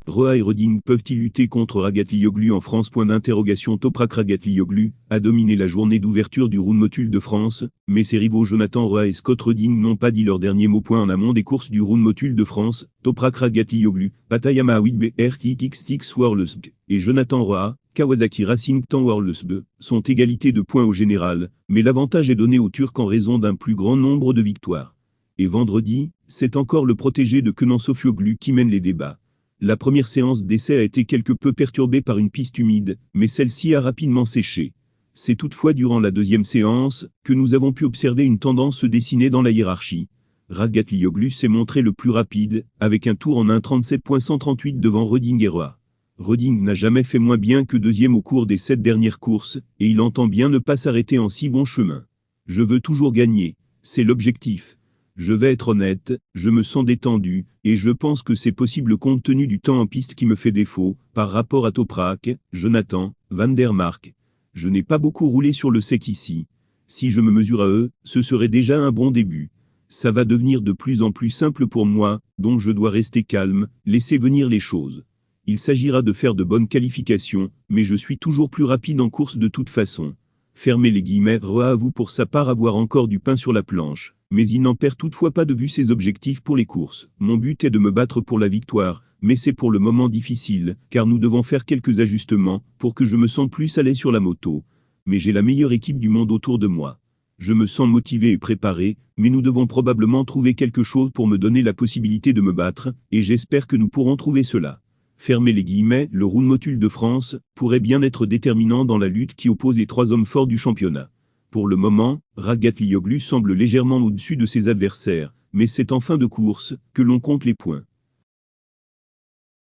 Roa et Reding peuvent-ils lutter contre Ragatioglu en France? Toprak Ragatioglu a dominé la journée d'ouverture du Round Motul de France, mais ses rivaux Jonathan Roa et Scott Redding n'ont pas dit leur dernier mot. En amont des courses du Round Motul de France, Toprak Ragatioglu, Patayama Awid BRTX Worldsb et Jonathan Roa, Kawasaki Racing Tan Worldsb, sont égalité de points au général, mais l'avantage est donné aux Turcs en raison d'un plus grand nombre de victoires. Et vendredi, c'est encore le protégé de Kenan Sofuoglu qui mène les débats. La première séance d'essai a été quelque peu perturbée par une piste humide, mais celle-ci a rapidement séché. C'est toutefois durant la deuxième séance que nous avons pu observer une tendance se dessiner dans la hiérarchie. Ragatioglu s'est montré le plus rapide, avec un tour en 1:37.138 devant Redding et Roa. Redding n'a jamais fait moins bien que deuxième au cours des 7 dernières courses, et il entend bien ne pas s'arrêter en si bon chemin. Je veux toujours gagner, c'est l'objectif. Je vais être honnête, je me sens détendu, et je pense que c'est possible compte tenu du temps en piste qui me fait défaut, par rapport à Toprak, Jonathan, Van der Mark. Je n'ai pas beaucoup roulé sur le sec ici. Si je me mesure à eux, ce serait déjà un bon début. Ça va devenir de plus en plus simple pour moi, donc je dois rester calme, laisser venir les choses. Il s'agira de faire de bonnes qualifications, mais je suis toujours plus rapide en course de toute façon. Fermez les guillemets. Roa avoue pour sa part avoir encore du pain sur la planche, mais il n'en perd toutefois pas de vue ses objectifs pour les courses. Mon but est de me battre pour la victoire, mais c'est pour le moment difficile, car nous devons faire quelques ajustements pour que je me sente plus à l'aise sur la moto. Mais j'ai la meilleure équipe du monde autour de moi. Je me sens motivé et préparé, mais nous devons probablement trouver quelque chose pour me donner la possibilité de me battre, et j'espère que nous pourrons trouver cela. Fermez les guillemets, le Round Motul de France pourrait bien être déterminant dans la lutte qui oppose les 3 hommes forts du championnat. Pour le moment, Ragatioglu semble légèrement au-dessus de ses adversaires, mais c'est en fin de course que l'on compte les points.